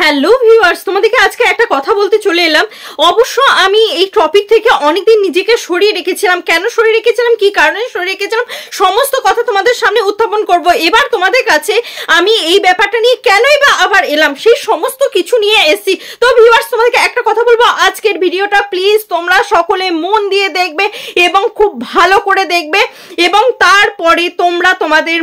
Hello viewers, তোমাদেরকে আজকে একটা কথা বলতে চলে এলাম। অবশ্য আমি এই টপিক থেকে অনেকদিন নিজেকে সরিয়ে রেখেছিলাম। কেন সরিয়ে রেখেছিলাম, কি কারণে সরিয়ে রেখেছিলাম, সমস্ত কথা তোমাদের সামনে উত্থাপন করব। এবার তোমাদের কাছে আমি এই ব্যাপারটা নিয়ে কেনই বা আবার এলাম, সেই সমস্ত কিছু নিয়ে এসেছি। তো ভিউয়ার্স, তোমাদেরকে একটা কথা বলবো, আজকের ভিডিওটা প্লিজ তোমরা সকলে মন দিয়ে দেখবে এবং খুব ভালো করে দেখবে, এবং তারপরে তোমরা তোমাদের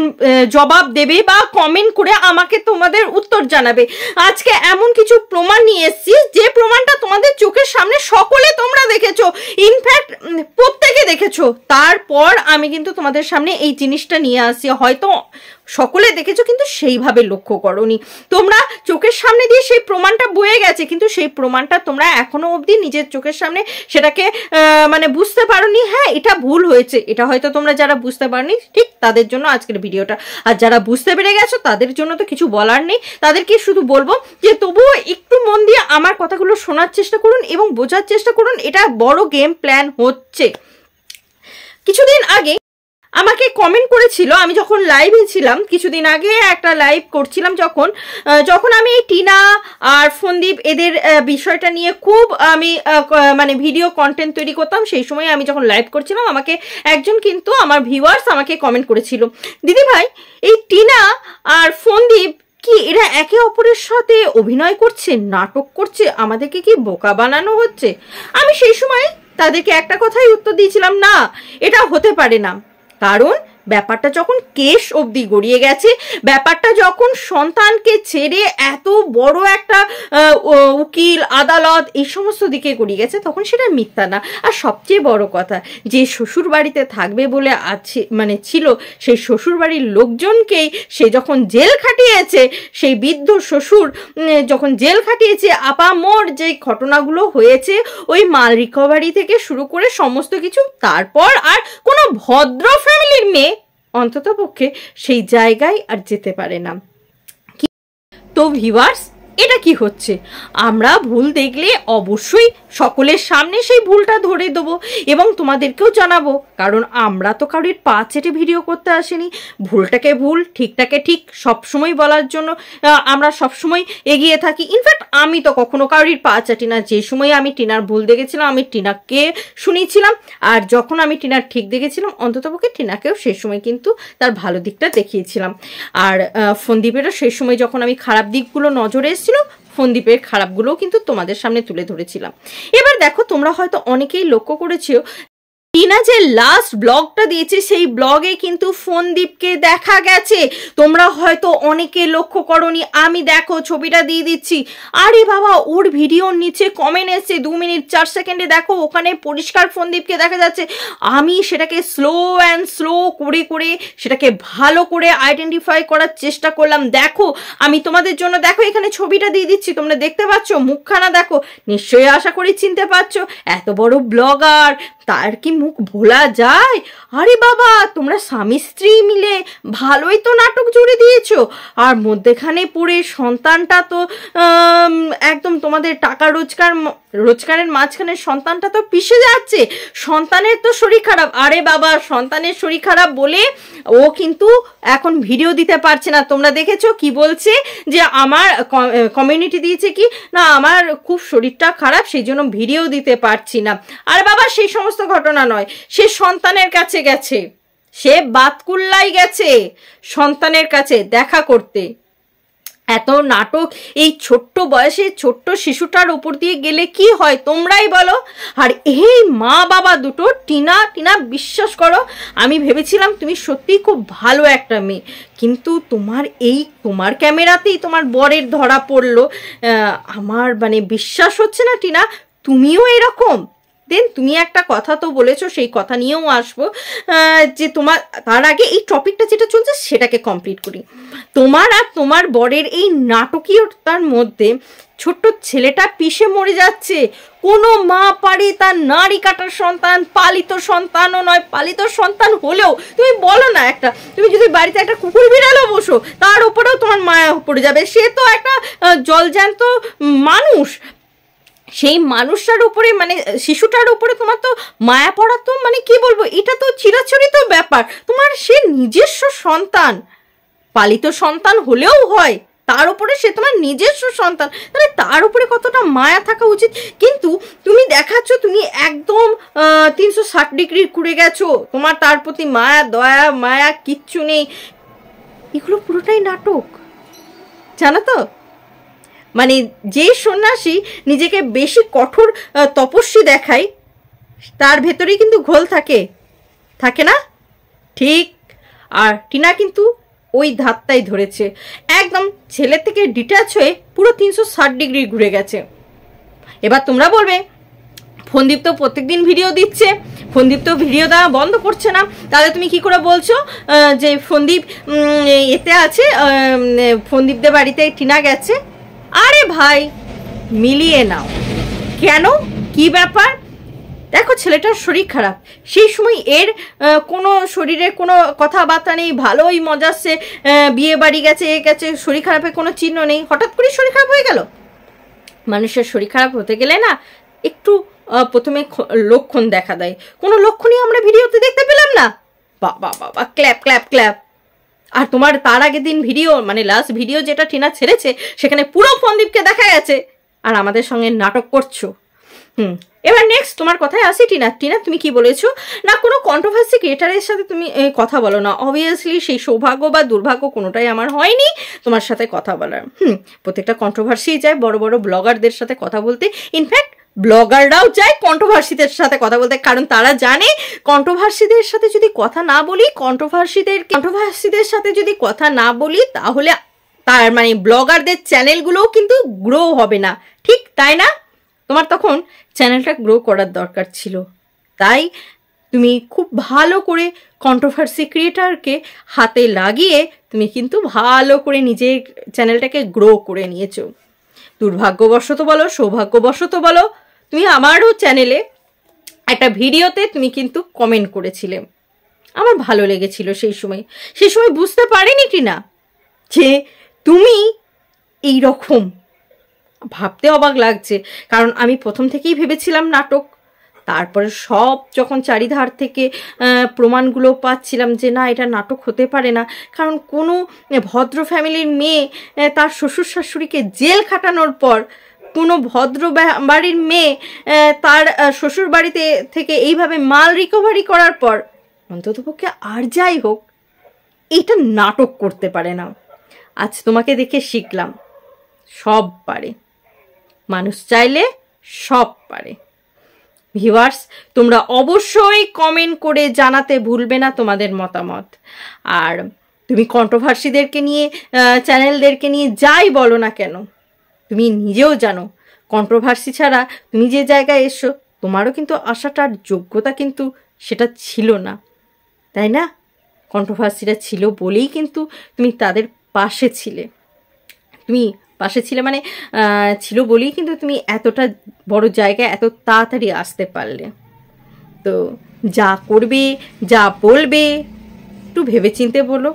জবাব দেবে বা কমেন্ট করে আমাকে তোমাদের উত্তর জানাবে। আজকে এমন কিছু প্রমাণ নিয়ে এসেছি যে প্রমাণটা তোমাদের চোখের সামনে সকলে তোমরা দেখেছো, ইনফ্যাক্ট প্রত্যেকে দেখেছো। তারপর আমি কিন্তু তোমাদের সামনে এই জিনিসটা নিয়ে আসছি। হয়তো সকলে দেখেছো কিন্তু সেইভাবে লক্ষ্য করোনি, তোমরা চোখের সামনে দিয়ে সেই প্রমাণটা বয়ে গেছে, কিন্তু সেই প্রমাণটা তোমরা এখনো অবধি নিজের চোখের সামনে সেটাকে মানে বুঝতে পারোনি। হ্যাঁ, এটা ভুল হয়েছে, এটা হয়তো তোমরা যারা বুঝতে পারোনি ঠিক তাদের জন্য আজকের ভিডিওটা। আর যারা বুঝতে পেরে গেছো তাদের জন্য তো কিছু বলার নেই, তাদেরকে শুধু বলবো যে তবুও একটু মন দিয়ে আমার কথাগুলো শোনার চেষ্টা করুন এবং বোঝার চেষ্টা করুন। এটা বড় গেম প্ল্যান হচ্ছে। কিছুদিন আগে আমাকে কমেন্ট করেছিল, আমি যখন লাইভে ছিলাম, কিছুদিন আগে একটা লাইভ করছিলাম, যখন আমি এই টিনা আর ফন্দীপ এদের বিষয়টা নিয়ে খুব আমি মানে ভিডিও কন্টেন্ট তৈরি করতাম, সেই সময় আমি যখন লাইভ করছিলাম আমাকে একজন কিন্তু আমার ভিউয়ার্স আমাকে কমেন্ট করেছিল, দিদি ভাই এই টিনা আর ফন্দীপ কি এরা একে অপরের সাথে অভিনয় করছে, নাটক করছে, আমাদেরকে কি বোকা বানানো হচ্ছে? আমি সেই সময় তাদেরকে একটা কথাই উত্তর দিয়েছিলাম, না, এটা হতে পারে না। কারণ ব্যাপারটা যখন কেস অবধি গড়িয়ে গেছে, ব্যাপারটা যখন সন্তানকে ছেড়ে এত বড় একটা উকিল আদালত এই সমস্ত দিকে গড়িয়ে গেছে, তখন সেটা মিথ্যা না। আর সবচেয়ে বড় কথা, যে শ্বশুর বাড়িতে থাকবে বলে আছে মানে ছিল, সেই শ্বশুর বাড়ির লোকজনকেই সে যখন জেল খাটিয়েছে, সেই বৃদ্ধ শ্বশুর যখন জেল খাটিয়েছে, আপামর যে ঘটনাগুলো হয়েছে ওই মাল রিকভারি থেকে শুরু করে সমস্ত কিছু, তারপর আর কোনো ভদ্র ফ্যামিলির মেয়ে অন্তত পক্ষে সেই জায়গায় আর যেতে পারে না। তো ভিউয়ার্স, এটা কি হচ্ছে? আমরা ভুল দেখলে অবশ্যই সকলের সামনে সেই ভুলটা ধরে দেবো এবং তোমাদেরকেও জানাবো, কারণ আমরা তো কারোর পা চেটে ভিডিও করতে আসিনি। ভুলটাকে ভুল, ঠিকটাকে ঠিক সবসময় বলার জন্য আমরা সবসময় এগিয়ে থাকি। ইনফ্যাক্ট আমি তো কখনো কারোর পা চাটি না। যে সময় আমি টিনার ভুল দেখেছিলাম আমি টিনাকে শুনিয়েছিলাম, আর যখন আমি টিনার ঠিক দেখেছিলাম অন্ততপক্ষে টিনাকেও সেই সময় কিন্তু তার ভালো দিকটা দেখিয়েছিলাম। আর ফন্দীপেরও সেই সময় যখন আমি খারাপ দিকগুলো নজরে এসেছিল, ফন্দীপের খারাপগুলোও কিন্তু তোমাদের সামনে তুলে ধরেছিলাম। এবার দেখো, তোমরা হয়তো অনেকেই লক্ষ্য করেছো টিনা যে লাস্ট ব্লগটা দিয়েছে সেই ব্লগে কিন্তু ফন্দীপকে দেখা গেছে। তোমরা হয়তো অনেকে লক্ষ্য করনি, আমি দেখো ছবিটা দিয়ে দিচ্ছি। আরে বাবা, ওর ভিডিওর নিচে কমেন্ট এসছে 2 মিনিট 4 সেকেন্ডে, দেখো ওখানে পরিষ্কার ফন্দীপকে দেখা যাচ্ছে। আমি সেটাকে স্লো করে করে সেটাকে ভালো করে আইডেন্টিফাই করার চেষ্টা করলাম। দেখো আমি তোমাদের জন্য, দেখো এখানে ছবিটা দিয়ে দিচ্ছি, তোমরা দেখতে পাচ্ছ, মুখখানা দেখো, নিশ্চয়ই আশা করি চিনতে পারছো। এত বড় ব্লগার, তার কি মুখ ভোলা যায়? আরে বাবা, তোমরা স্বামী স্ত্রী মিলে ভালোই তো নাটক জুড়ে দিয়েছো। আর মধ্যেখানে পড়ে সন্তানটা তো একদম তোমাদের টাকা রোজগারের মাঝখানে সন্তানটা তো পিষে যাচ্ছে, সন্তানের তো শরীর খারাপ। আরে বাবা, সন্তানের শরীর খারাপ বলে ও কিন্তু এখন ভিডিও দিতে পারছে না। তোমরা দেখেছো কি বলছে, যে আমার কমিউনিটি দিয়েছে কি না, আমার খুব শরীরটা খারাপ সেই জন্য ভিডিও দিতে পারছি না। আরে বাবা, সেই সমস্ত ঘটনা নয়, সে সন্তানের কাছে গেছে, সে বাতকুল্লাই গেছে সন্তানের কাছে দেখা করতে। এত নাটক এই ছোট্ট বয়সে ছোট্ট শিশুটার উপর দিয়ে গেলে কি হয় তোমরাই বলো। আর এই মা বাবা দুটো, টিনা বিশ্বাস করো, আমি ভেবেছিলাম তুমি সত্যি খুব ভালো একটা মেয়ে, কিন্তু তোমার ক্যামেরাতেই তোমার বরের ধরা পড়লো। আমার মানে বিশ্বাস হচ্ছে না টিনা, তুমিও এরকম। দেন তুমি একটা কথা তো বলেছো, সেই কথা নিয়েও আসবো, যে তার আগে এই টপিকটা যেটা চলছে সেটাকে কমপ্লিট করি। তোমার আর তোমার বরের এই নাটকীয়তার মধ্যে ছোট্ট ছেলেটা পিষে মরে যাচ্ছে। কোনো মা পারে তার নাড়ি কাটার সন্তান, পালিত সন্তানও নয়, পালিত সন্তান হলেও তুমি বলো না, তুমি যদি বাড়িতে একটা কুকুর বিড়ালও বসো তার উপরেও তোমার মায়া পড়ে যাবে। সে তো একটা জলজ্যান্ত মানুষ, সেই মানুষটার উপরে মানে শিশুটার উপরে তোমার তো মায়া পড়া তো মানে কি বলবো, এটা তো চিরাচরিত ব্যাপার। তোমার সে নিজস্ব সন্তান, পালিত সন্তান হলেও হয়, তার উপরে সে তোমার নিজস্ব সন্তান, তাহলে তার উপরে কতটা মায়া থাকা উচিত। কিন্তু তুমি দেখাচ্ছ তুমি একদম 360 ডিগ্রি ঘুরে গেছো, তোমার তার প্রতি মায়া দয়া মায়া কিচ্ছু নেই। এগুলো পুরোটাই নাটক, জানো তো। মানে যে সন্ন্যাসী নিজেকে বেশি কঠোর তপস্বী দেখায় তার ভেতরেই কিন্তু ঘোল থাকে না? ঠিক। আর টিনা কিন্তু ওই ধাতটাই ধরেছে, একদম ছেলে থেকে ডিট্যাচ হয়ে পুরো 360 ডিগ্রি ঘুরে গেছে। এবার তোমরা বলবে ফোনদীপ তো প্রত্যেকদিন ভিডিও দিচ্ছে, ফোনদীপ তো ভিডিও দেওয়া বন্ধ করছে না, তাহলে তুমি কি করে বলছো যে ফোনদীপ এতে আছে, ফোনদীপদের বাড়িতে টিনা গেছে? আরে ভাই মিলিয়ে নাও, কেন কি ব্যাপার? দেখো ছেলেটার শরীর খারাপ, সেই সময় এর কোনো শরীরে কোনো কথাবার্তা নেই, ভালোই মজাচ্ছে, বিয়ে বাড়ি গেছে এ গেছে, শরীর খারাপের কোনো চিহ্ন নেই, হঠাৎ করে শরীর খারাপ হয়ে গেল। মানুষের শরীর খারাপ হতে গেলে না একটু প্রথমে লক্ষণ দেখা দেয়, কোনো লক্ষণই আমরা ভিডিওতে দেখতে পেলাম না। বাবা বাবা ক্ল্যাপ ক্ল্যাপ ক্ল্যাপ। আর তোমার তার আগের দিন ভিডিও, মানে লাস্ট ভিডিও যেটা টিনা ছেড়েছে সেখানে পুরো ফোনদীপকে দেখা গেছে, আর আমাদের সঙ্গে নাটক করছো। এবার নেক্সট তোমার কথায় আসি। টিনা তুমি কি বলেছো না, কোনো কন্ট্রোভার্সি ক্রিয়েটারের সাথে তুমি কথা বলো না। অবভিয়াসলি সেই সৌভাগ্য বা দুর্ভাগ্য কোনোটাই আমার হয়নি তোমার সাথে কথা বলার। প্রত্যেকটা কন্ট্রোভার্সি যায় বড় বড় ব্লগারদের সাথে কথা বলতে, ইনফ্যাক্ট ব্লগাররাও চায় কন্ট্রোভার্সিদের সাথে কথা বলতে, কারণ তারা জানে কন্ট্রোভার্সিদের সাথে যদি কথা না বলি, কন্ট্রোভার্সিদের সাথে যদি কথা না বলি তাহলে তার মানে ব্লগারদের চ্যানেলগুলোও কিন্তু গ্রো হবে না, ঠিক তাই না? তোমার তখন চ্যানেলটা গ্রো করার দরকার ছিল, তাই তুমি খুব ভালো করে কন্ট্রোভার্সি ক্রিয়েটারকে হাতে লাগিয়ে তুমি কিন্তু ভালো করে নিজের চ্যানেলটাকে গ্রো করে নিয়েছো। দুর্ভাগ্যবশত বলো সৌভাগ্যবশত বলো, তুমি আমারও চ্যানেলে একটা ভিডিওতে তুমি কিন্তু কমেন্ট করেছিলে, আমার ভালো লেগেছিল। সেই সময় বুঝতে পারিনি টিনা যে তুমি এই রকম, ভাবতে অবাক লাগছে, কারণ আমি প্রথম থেকেই ভেবেছিলাম নাটক। তারপরে সব যখন চারিধার থেকে প্রমাণগুলো পাচ্ছিলাম যে না এটা নাটক হতে পারে না, কারণ কোনো ভদ্র ফ্যামিলির মেয়ে তার শ্বশুর শাশুড়িকে জেল খাটানোর পর, কোনো ভদ্র বাড়ির মেয়ে তার শ্বশুর বাড়িতে থেকে এইভাবে মাল রিকভারি করার পর অন্ততপক্ষে আর যাই হোক এটা নাটক করতে পারে না। আজ তোমাকে দেখে শিখলাম সব পারে, মানুষ চাইলে সব পারে। ভিউয়ার্স তোমরা অবশ্যই কমেন্ট করে জানাতে ভুলবে না তোমাদের মতামত। আর তুমি কন্ট্রোভার্সিদেরকে নিয়ে চ্যানেলদেরকে নিয়ে যাই বলো না কেন, তুমি নিজেও জানো কন্ট্রোভার্সি ছাড়া তুমি যে জায়গায় এসো তোমারও কিন্তু আসাটার যোগ্যতা কিন্তু সেটা ছিল না, তাই না? কন্ট্রোভার্সিটা ছিল বলেই কিন্তু তুমি তাদের পাশে ছিলে, মানে ছিল বলেই কিন্তু তুমি এতটা বড় জায়গায় এত তাড়াতাড়ি আসতে পারলে। তো যা করবে যা বলবে একটু ভেবেচিন্তে বলো,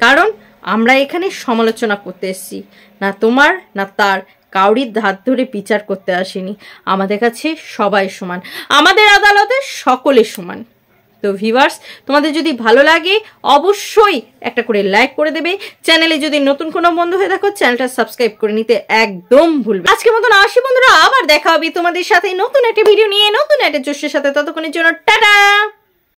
কারণ আমরা এখানে সমালোচনা করতে এসেছি, না তোমার না তার কাউরির ধার ধরে বিচার করতে আসিনি। আমাদের কাছে সবাই সমান, আমাদের আদালতে সকলে সমান। তো ভিউয়ার্স তোমাদের যদি ভালো লাগে অবশ্যই একটা করে লাইক করে দেবে, চ্যানেলে যদি নতুন কোনো বন্ধু হয়ে থাকো চ্যানেলটা সাবস্ক্রাইব করে নিতে একদম ভুলবে। আজকের মতন আসি বন্ধুরা, আবার দেখা হবে তোমাদের সাথে নতুন একটা ভিডিও নিয়ে, নতুন একটা জোশের সাথে। ততক্ষণের জন্য টাটা।